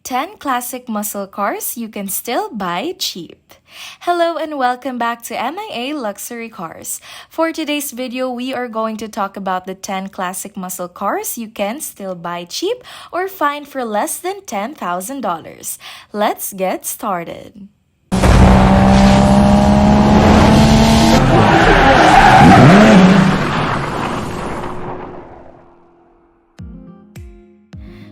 10 classic muscle cars you can still buy cheap. Hello and welcome back to MIA Luxury Cars. For today's video, we are going to talk about the 10 classic muscle cars you can still buy cheap or find for less than $10,000. Let's get started.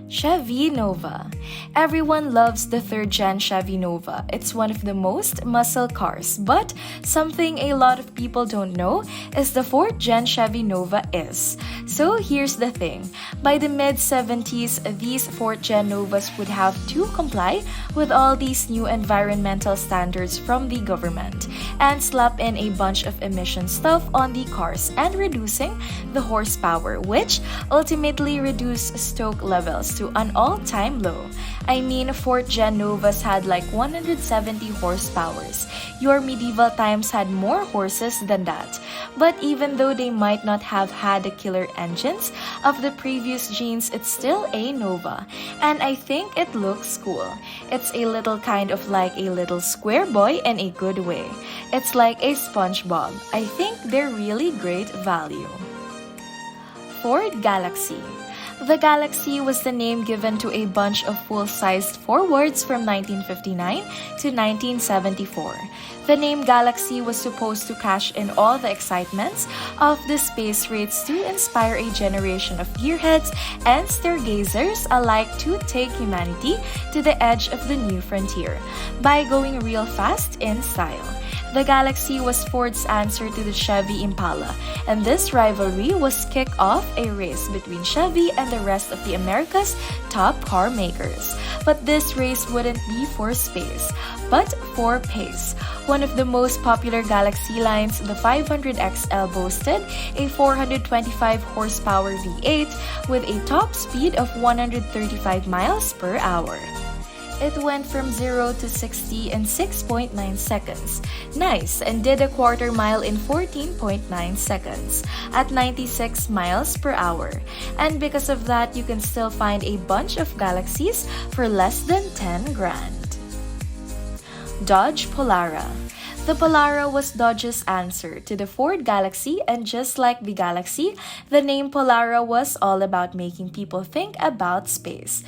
Chevy Nova. Everyone loves the third-gen Chevy Nova. It's one of the most muscle cars, but something a lot of people don't know is the fourth-gen Chevy Nova is. So here's the thing. By the mid-70s, these fourth-gen Novas would have to comply with all these new environmental standards from the government and slap in a bunch of emission stuff on the cars and reducing the horsepower, which ultimately reduced stoke levels to an all-time low. I mean, 4th Gen Novas had like 170 horsepowers. Your medieval times had more horses than that. But even though they might not have had the killer engines of the previous gens, it's still a Nova. And I think it looks cool. It's a little kind of like a little square boy in a good way. It's like a SpongeBob. I think they're really great value. Ford GALAXIE. The GALAXIE was the name given to a bunch of full-sized forwards from 1959 to 1974. The name GALAXIE was supposed to cash in all the excitements of the space race to inspire a generation of gearheads and stargazers alike to take humanity to the edge of the new frontier by going real fast in style. The GALAXIE was Ford's answer to the Chevy Impala, and this rivalry was kick off a race between Chevy and the rest of the America's top car makers. But this race wouldn't be for space, but for pace. One of the most popular GALAXIE lines, the 500XL, boasted a 425 horsepower V8 with a top speed of 135 miles per hour. It went from 0 to 60 in 6.9 seconds. Nice, and did a quarter mile in 14.9 seconds at 96 miles per hour. And because of that, you can still find a bunch of GALAXIEs for less than 10 grand. Dodge POLARA. The POLARA was Dodge's answer to the Ford GALAXIE, and just like the GALAXIE, the name POLARA was all about making people think about space.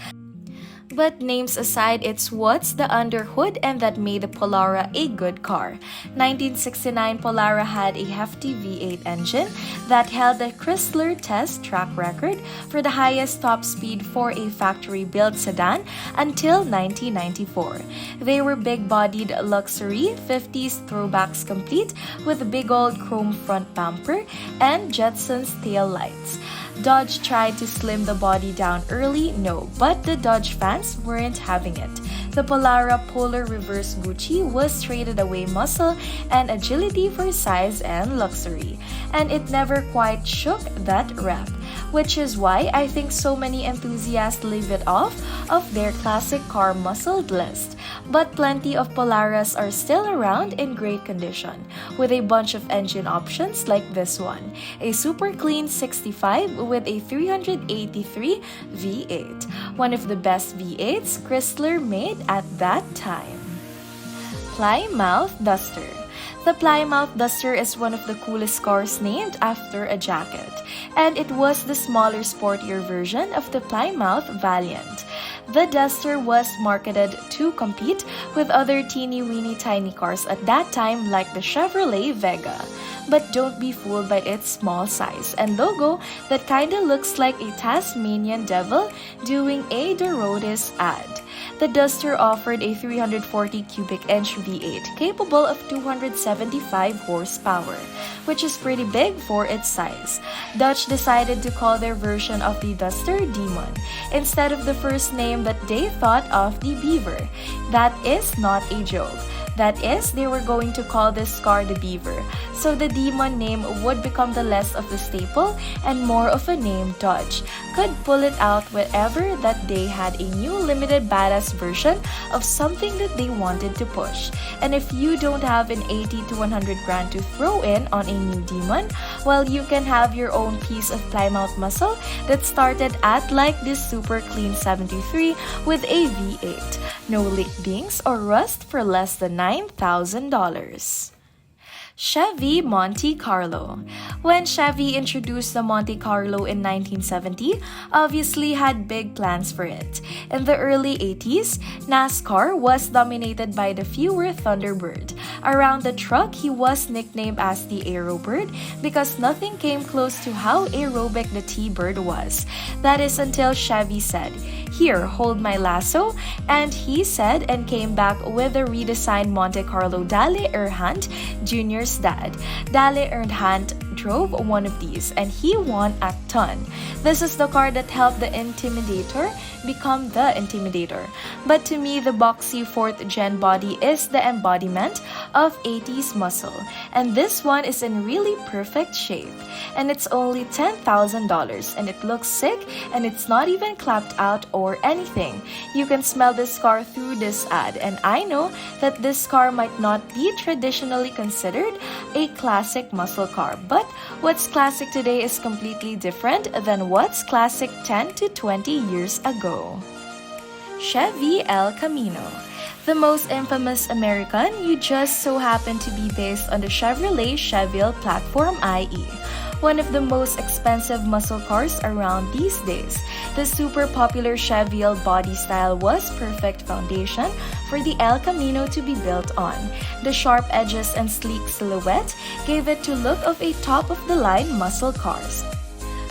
But names aside, it's what's the under hood and that made the POLARA a good car. 1969 POLARA had a hefty V8 engine that held the Chrysler test track record for the highest top speed for a factory-built sedan until 1994. They were big-bodied luxury, 50s throwbacks complete with a big old chrome front bumper and Jetsons tail lights. Dodge tried to slim the body down early, but the Dodge fans weren't having it. The POLARA Polar Reverse Gucci was traded away muscle and agility for size and luxury, and it never quite shook that rep, which is why I think so many enthusiasts leave it off of their classic car muscled list. But plenty of POLARAs are still around in great condition, with a bunch of engine options like this one, a super clean 65 with a 383 V8, one of the best V8s Chrysler made at that time. PlyMouth Duster. The PlyMouth Duster is one of the coolest cars named after a jacket, and it was the smaller, sportier version of the Plymouth Valiant. The Duster was marketed to compete with other teeny-weeny tiny cars at that time like the Chevrolet Vega. But don't be fooled by its small size and logo that kinda looks like a Tasmanian devil doing a Dorotis ad. The Duster offered a 340 cubic inch V8 capable of 275 horsepower, which is pretty big for its size. Dodge decided to call their version of the Duster Demon instead of the first name that they thought of, the Beaver. That is not a joke. That is, they were going to call this car the Beaver, so the Demon name would become the less of the staple and more of a name Dodge could pull it out whenever that they had a new limited badass version of something that they wanted to push. And if you don't have an 80 to 100 grand to throw in on a new Demon, well, you can have your own piece of PlyMouth muscle that started at like this super clean 73 with a V8. No leak dings or rust for less than $9,000. Chevy Montecarlo. When Chevy introduced the Montecarlo in 1970, obviously had big plans for it. In the early 80s, NASCAR was dominated by the fewer Thunderbird. Around the truck, he was nicknamed as the Aerobird because nothing came close to how aerobic the T-Bird was. That is until Chevy said, "Here, hold my lasso," and he said and came back with a redesigned Montecarlo. Dale Earnhardt Jr.'s dad. Dale Earnhardt drove one of these and he won a ton. This is the car that helped the Intimidator become the Intimidator. But to me, the boxy 4th gen body is the embodiment of 80s muscle. And this one is in really perfect shape. And it's only $10,000 and it looks sick and it's not even clapped out or anything. You can smell this car through this ad, and I know that this car might not be traditionally considered a classic muscle car, but what's classic today is completely different than what's classic 10 to 20 years ago. Chevy El Camino. The most infamous American, you just so happen to be based on the Chevrolet Chevy platform IE. One of the most expensive muscle cars around these days. The super popular Chevy body style was perfect foundation for the El Camino to be built on. The sharp edges and sleek silhouette gave it to look of a top-of-the-line muscle cars.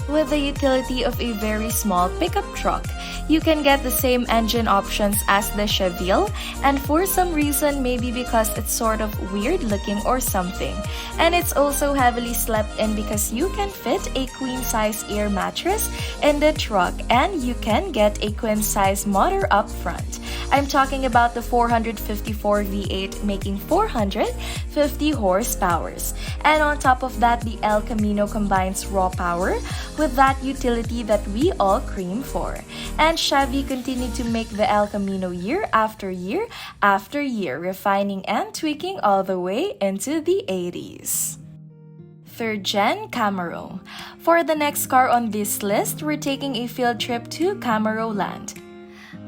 With the utility of a very small pickup truck, you can get the same engine options as the Chevy, and for some reason, maybe because it's sort of weird looking or something. And it's also heavily slept in because you can fit a queen-size air mattress in the truck and you can get a queen-size motor up front. I'm talking about the 454 V8 making 450 horsepower. And on top of that, the El Camino combines raw power with that utility that we all cream for. And Chevy continued to make the El Camino year after year after year, refining and tweaking all the way into the 80s. 3rd Gen Camaro. For the next car on this list, we're taking a field trip to Camaro Land.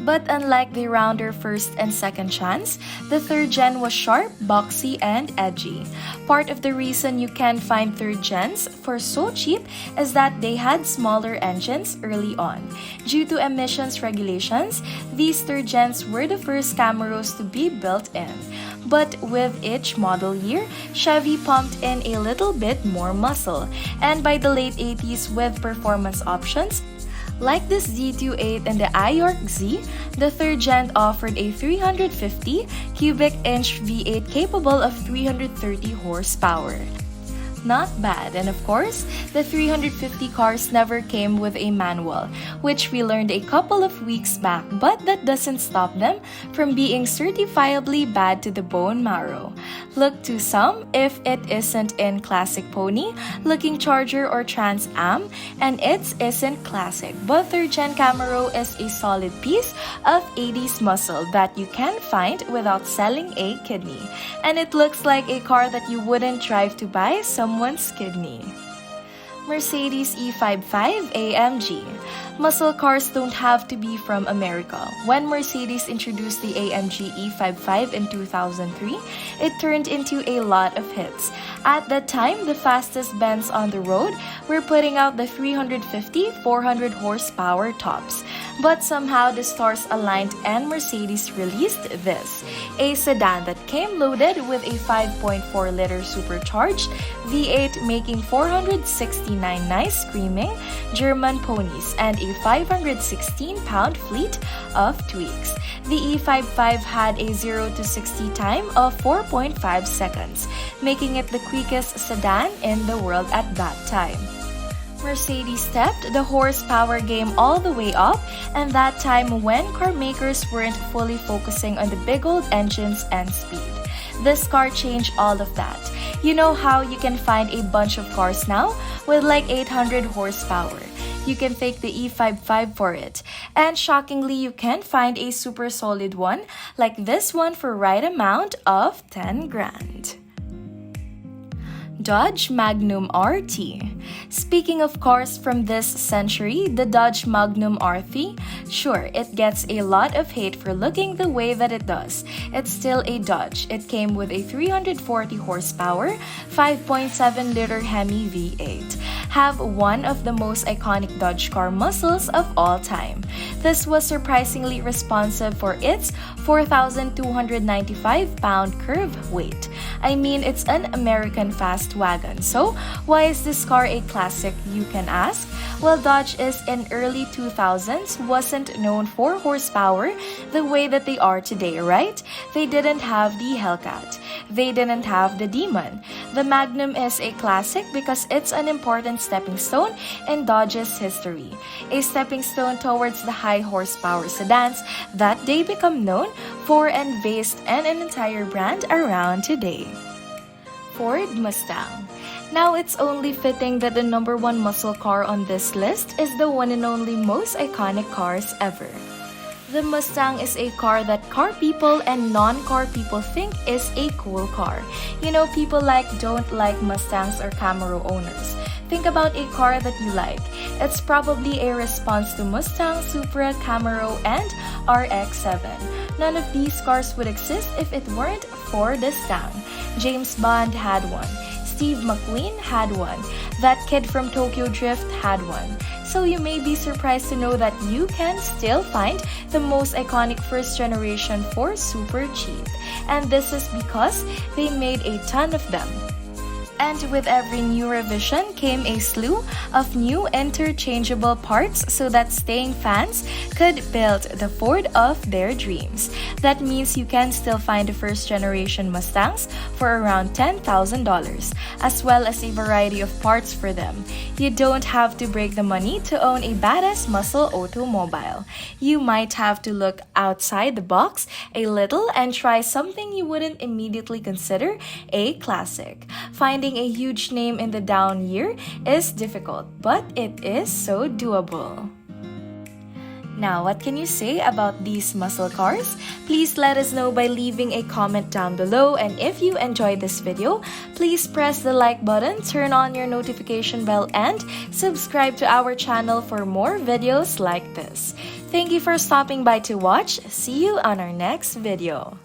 But unlike the rounder first and second chance, the 3rd gen was sharp, boxy, and edgy. Part of the reason you can find 3rd gens for so cheap is that they had smaller engines early on. Due to emissions regulations, these 3rd gens were the first Camaros to be built in. But with each model year, Chevy pumped in a little bit more muscle. And by the late 80s, with performance options, like the Z28 and the iORC Z, the 3rd gen offered a 350 cubic inch V8 capable of 330 horsepower. Not bad, and of course, the 350 cars never came with a manual, which we learned a couple of weeks back, but that doesn't stop them from being certifiably bad to the bone marrow. Look to some, if it isn't in classic pony, looking Charger or Trans Am, and it isn't classic, but 3rd gen Camaro is a solid piece of 80s muscle that you can find without selling a kidney. And it looks like a car that you wouldn't drive to buy someone's kidney. Mercedes E55 AMG. Muscle cars don't have to be from America. When Mercedes introduced the AMG E55 in 2003, it turned into a lot of hits. At that time, the fastest Benz on the road were putting out the 350-400 horsepower tops. But somehow the stars aligned and Mercedes released this, a sedan that came loaded with a 5.4-liter supercharged V8 making 469 nice screaming German ponies and a 516-pound fleet of tweaks. The E55 had a 0 to 60 time of 4.5 seconds, making it the quickest sedan in the world at that time. Mercedes stepped the horsepower game all the way up, and that time when car makers weren't fully focusing on the big old engines and speed. This car changed all of that. You know how you can find a bunch of cars now with like 800 horsepower? You can fake the E55 for it. And shockingly, you can find a super solid one like this one for right amount of 10 grand. Dodge Magnum RT. Speaking of cars from this century, the Dodge Magnum RT, sure, it gets a lot of hate for looking the way that it does. It's still a Dodge. It came with a 340 horsepower, 5.7-liter Hemi V8. Have one of the most iconic Dodge car muscles of all time. This was surprisingly responsive for its 4,295-pound curve weight. I mean, it's an American fast wagon. So, why is this car a classic, you can ask? Well, Dodge is in early 2000s wasn't known for horsepower the way that they are today, right? They didn't have the Hellcat. They didn't have the Demon. The Magnum is a classic because it's an important stepping stone in Dodge's history. A stepping stone towards the high horsepower sedans that they become known for and based an entire brand around today. Ford Mustang. Now it's only fitting that the number one muscle car on this list is the one and only most iconic cars ever. The Mustang is a car that car people and non-car people think is a cool car. You know, people don't like Mustangs or Camaro owners. Think about a car that you like. It's probably a response to Mustang, Supra, Camaro, and RX-7. None of these cars would exist if it weren't for the Mustang. James Bond had one. Steve McQueen had one. That kid from Tokyo Drift had one. So you may be surprised to know that you can still find the most iconic first generation for super cheap. And this is because they made a ton of them. And with every new revision came a slew of new interchangeable parts so that staying fans could build the Ford of their dreams. That means you can still find the first generation Mustangs for around $10,000, as well as a variety of parts for them. You don't have to break the money to own a badass muscle automobile. You might have to look outside the box a little and try something you wouldn't immediately consider a classic. Finding a huge name in the down year is difficult, but it is so doable. Now, what can you say about these muscle cars? Please let us know by leaving a comment down below, and if you enjoyed this video, please press the like button, turn on your notification bell, and subscribe to our channel for more videos like this. Thank you for stopping by to watch. See you on our next video.